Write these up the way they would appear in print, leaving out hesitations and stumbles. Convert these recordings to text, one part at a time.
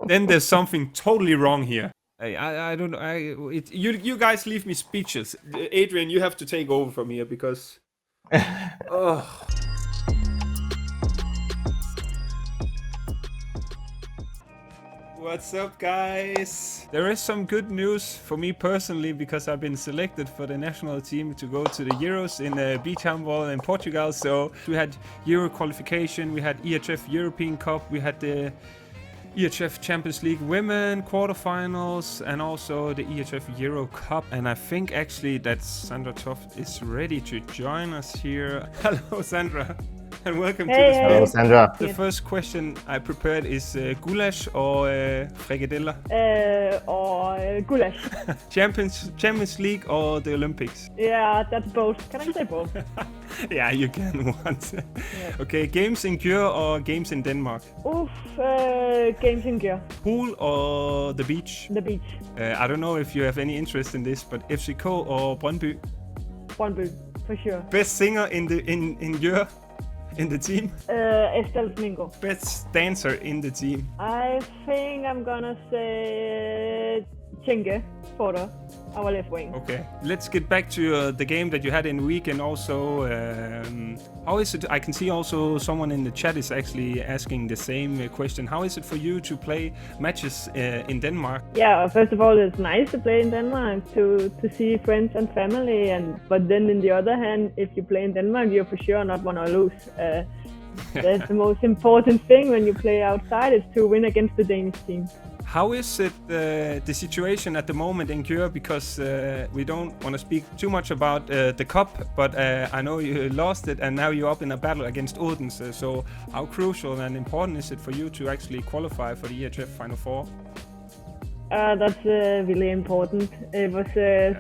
then there's something totally wrong here. I don't know. You guys leave me speechless. Adrian, you have to take over from here because. Oh. What's up, guys? There is some good news for me personally because I've been selected for the national team to go to the Euros in beach handball in Portugal. So we had Euro qualification, we had EHF European Cup, we had the EHF Champions League Women quarterfinals, and also the EHF Euro Cup. And I think actually that Sandra Toft is ready to join us here. Hello, Sandra. And welcome to the stream. Hello, Sandra. The first question I prepared is goulash or frikadeller? Goulash. Champions League or the Olympics? Yeah, that's both. Can I say both? Yeah, you can once. Yeah. Okay, games in Gjør or games in Denmark? Games in Gjør. Pool or the beach? The beach. I don't know if you have any interest in this, but FCK or Brøndby? Brøndby, for sure. Best singer in Gjør? In the team? Estelle Smingo. Best dancer in the team? I think I'm gonna say Chinge Porter, our left wing. Okay, let's get back to the game that you had in week, and also how is it? I can see also someone in the chat is actually asking the same question. How is it for you to play matches in Denmark? Yeah, first of all, it's nice to play in Denmark, to see friends and family, but then in the other hand, if you play in Denmark, you're for sure not gonna lose. That's the most important thing when you play outside, is to win against the Danish team. How is it the situation at the moment in Gjør? Because we don't want to speak too much about the cup, but I know you lost it and now you're up in a battle against Odense. So how crucial and important is it for you to actually qualify for the EHF Final Four? That's really important. It was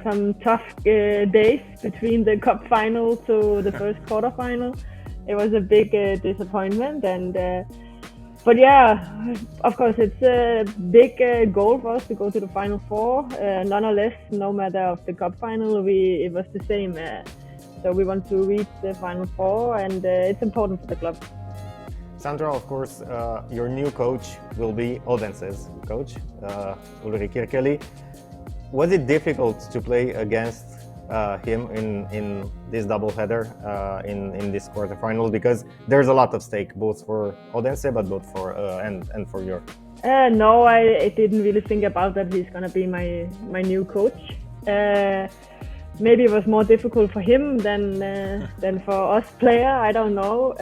some tough days between the cup final to the first quarterfinal. It was a big disappointment, but yeah, of course, it's a big goal for us to go to the Final Four. Nonetheless, no matter of the cup final, it was the same. So we want to reach the Final Four, and it's important for the club. Sandra, of course, your new coach will be Odense's coach, Ulrik Kirkeli. Was it difficult to play against him in this doubleheader in this quarterfinal, because there's a lot of stake both for Odense but both for and for Gjør? No, I didn't really think about that he's gonna be my new coach. Maybe it was more difficult for him than for us player. I don't know.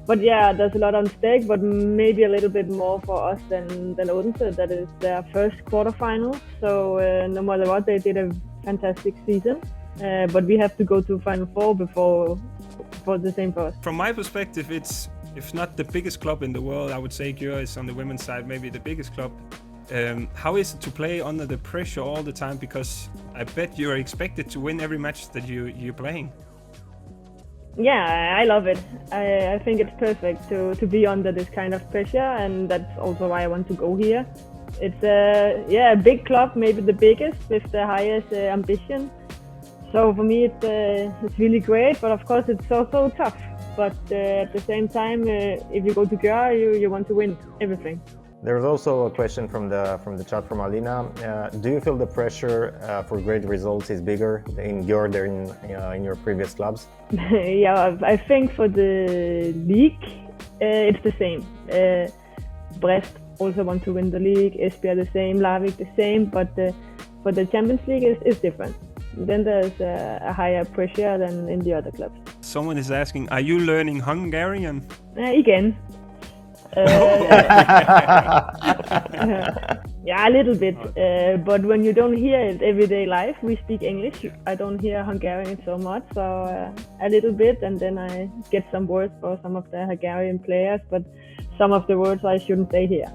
But yeah, there's a lot on stake, but maybe a little bit more for us than Odense. That is their first quarterfinal. So no matter what, they did a fantastic season, but we have to go to Final Four before the same for us. From my perspective, it's, if not the biggest club in the world, I would say Gjør is on the women's side maybe the biggest club. How is it to play under the pressure all the time? Because I bet you're expected to win every match that you're playing. Yeah, I love it. I think it's perfect to be under this kind of pressure, and that's also why I want to go here. It's a big club, maybe the biggest with the highest ambition. So for me, it's really great, but of course it's also tough. But at the same time, if you go to Gjør, you want to win everything. There's also a question from the chat from Alina. Do you feel the pressure for great results is bigger in Gjør than in your previous clubs? Yeah, I think for the league, it's the same. Brest also want to win the league, Esbjerg the same, Larvik the same, but for the Champions League is different. Then there's a higher pressure than in the other clubs. Someone is asking, are you learning Hungarian? Again. Yeah, a little bit, but when you don't hear it everyday life, we speak English. I don't hear Hungarian so much, so a little bit, and then I get some words for some of the Hungarian players, but some of the words I shouldn't say here.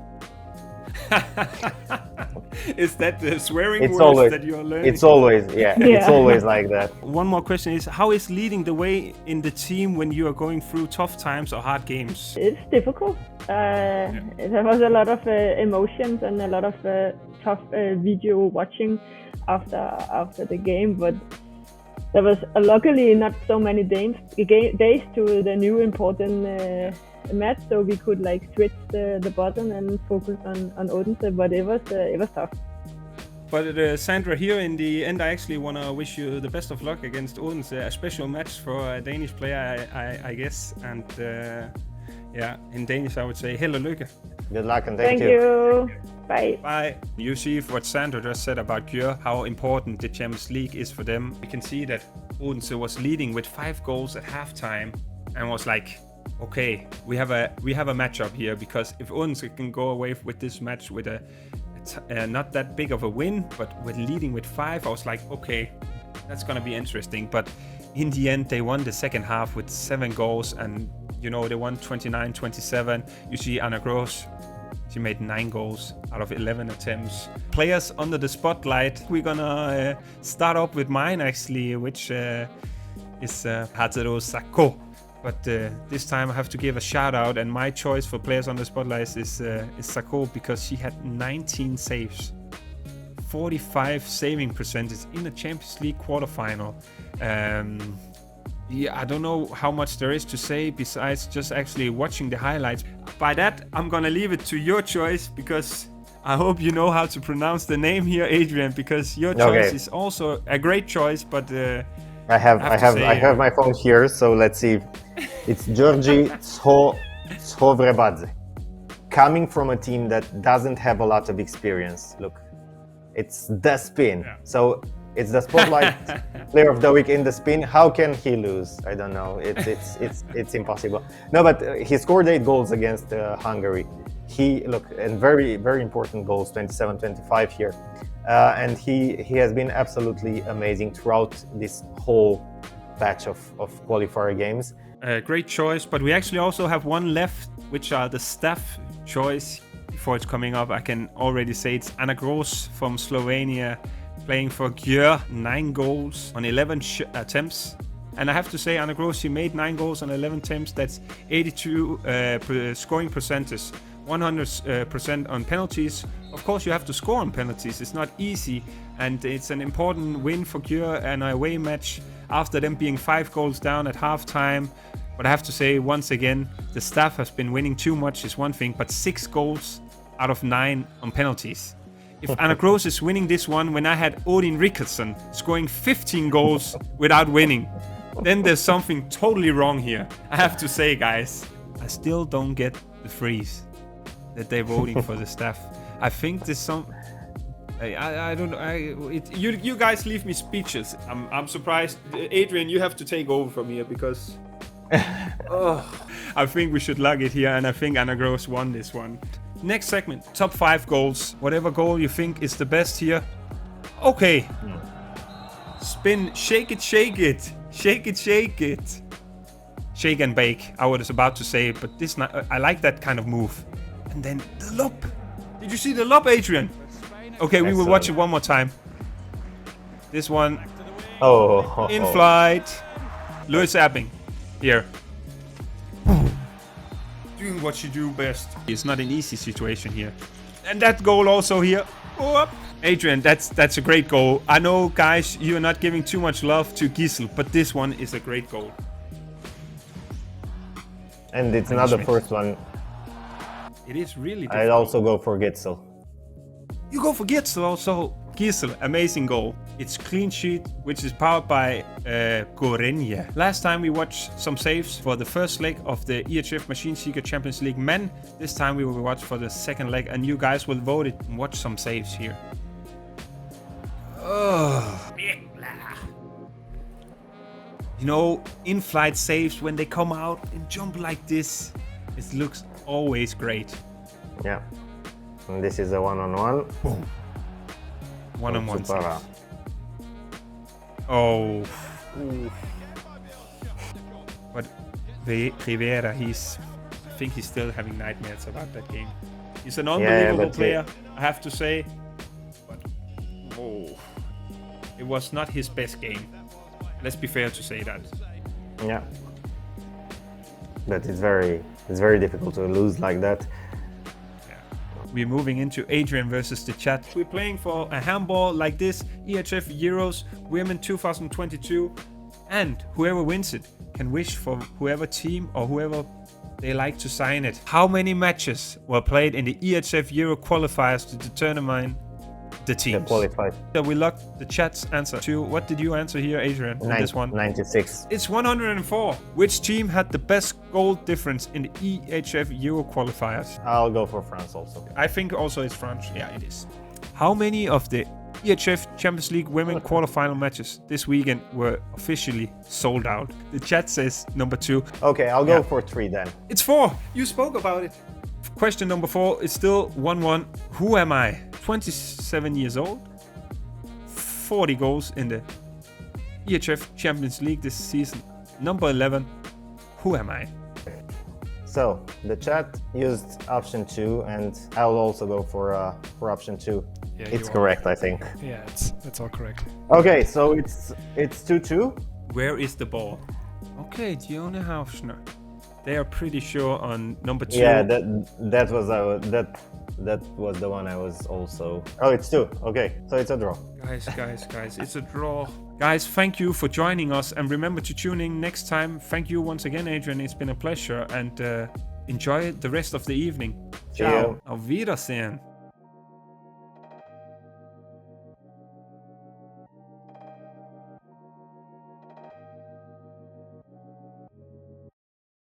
Is that the swearing it's words always, that you're learning? It's always, it's always like that. One more question is, how is leading the way in the team when you are going through tough times or hard games? It's difficult. There was a lot of emotions and a lot of tough video watching after the game, but there was luckily not so many days to the new important match, so we could like switch the button and focus on Odense, but it was tough. But Sandra, here in the end, I actually want to wish you the best of luck against Odense. A special match for a Danish player, I guess. And yeah, in Danish I would say held og lykke. Good luck and Thank you. Bye. Bye. You see what Sandra just said about Gjør, how important the Champions League is for them. We can see that Odense was leading with 5 goals at halftime and was like, okay, we have a matchup here, because if Odense can go away with this match with a not that big of a win, but with leading with 5, I was like, okay, that's gonna be interesting. But in the end, they won the second half with 7 goals, and you know, they won 29-27. You see Anna Gross, she made 9 goals out of 11 attempts. Players under the spotlight. We're gonna start up with mine actually, which is Hatero Sako. But this time I have to give a shout out, and my choice for players on the spotlight is Sako, because she had 19 saves, 45 saving percentage in the Champions League quarterfinal. Yeah, I don't know how much there is to say besides just actually watching the highlights. By that, I'm gonna leave it to your choice, because I hope you know how to pronounce the name here, Adrian, because your choice is also a great choice. But I have my phone here, so let's see. It's Georgi Tshovrebadze, coming from a team that doesn't have a lot of experience. Look, it's the spin. Yeah. So it's the spotlight player of the week in the spin. How can he lose? I don't know. It's impossible. No, but he scored 8 goals against Hungary. And very, very important goals, 27-25 here. And he has been absolutely amazing throughout this whole batch of qualifier games. Great choice, but we actually also have one left, which are the staff choice. Before it's coming up, I can already say it's Anna Gross from Slovenia, playing for Gjør, 9 goals on 11 attempts. And I have to say, Anna Gross, she made 9 goals on 11 attempts. That's 82 scoring percentage, 100% on penalties. Of course, you have to score on penalties. It's not easy, and it's an important win for Gjør, an away match after them being 5 goals down at halftime. But I have to say, once again, the staff has been winning too much is one thing, but 6 goals out of 9 on penalties. If Anna Gross is winning this one when I had Odin Rikardsen scoring 15 goals without winning, then there's something totally wrong here. I have to say, guys, I still don't get the freeze that they're voting for the staff. I think there's some... I don't know. You guys leave me speechless. I'm surprised. Adrian, you have to take over from here, because... I think we should lug it here, and I think Anna Gross won this one. Next segment, top 5 goals. Whatever goal you think is the best here. Okay. Spin, shake it, shake it. Shake it, shake it. Shake and bake, I was about to say, but this I like that kind of move. And then the lob. Did you see the lob, Adrian? Okay, we will watch it one more time. This one. In flight. Louis Abing. Here. Doing what you do best. It's not an easy situation here. And that goal also here. Oh, Adrian, that's a great goal. I know, guys, you are not giving too much love to Gisel, but this one is a great goal. And it's not the first one. It is really difficult. I'd also go for Gisel. You go for Gisel also. Gisel, amazing goal. It's clean sheet, which is powered by Gorenje. Last time we watched some saves for the first leg of the EHF Machine Seeker Champions League men. This time we will watch for the second leg, and you guys will vote it and watch some saves here. You know, in-flight saves, when they come out and jump like this, it looks always great. Yeah. And this is a one-on-one. Boom. One-on-one saves. Oh. But Rivera, I think he's still having nightmares about that game. He's an unbelievable player, I have to say. But it was not his best game. Let's be fair to say that. Yeah. But it's very difficult to lose like that. We're moving into Adrian versus the chat. We're playing for a handball like this, EHF Euros Women 2022, and whoever wins it can wish for whoever team or whoever they like to sign it. How many matches were played in the EHF Euro qualifiers to determine the teams? Qualified. So we locked the chat's answer to. What did you answer here, Adrian, on this one? 96. It's 104. Which team had the best goal difference in the EHF Euro qualifiers? I'll go for France also. I think also it's France. Yeah, it is. How many of the EHF Champions League women quarterfinal matches this weekend were officially sold out? The chat says number 2. Okay, I'll go for 3 then. It's 4. You spoke about it. Question number 4 is still 1-1. Who am I? 27 years old. 40 goals in the EHF Champions League this season. Number 11. Who am I? So the chat used option 2, and I'll also go for option 2. Yeah, It's you are. correct, I think. Yeah, that's all correct. Okay, so it's 2-2. Where is the ball? Okay, Dione Hausner. They are pretty sure on number 2. Yeah, that was the one I was also. Oh, it's 2. Okay, so it's a draw. Guys, it's a draw. Guys, thank you for joining us, and remember to tune in next time. Thank you once again, Adrian. It's been a pleasure, and enjoy the rest of the evening. See you. Auf Wiedersehen.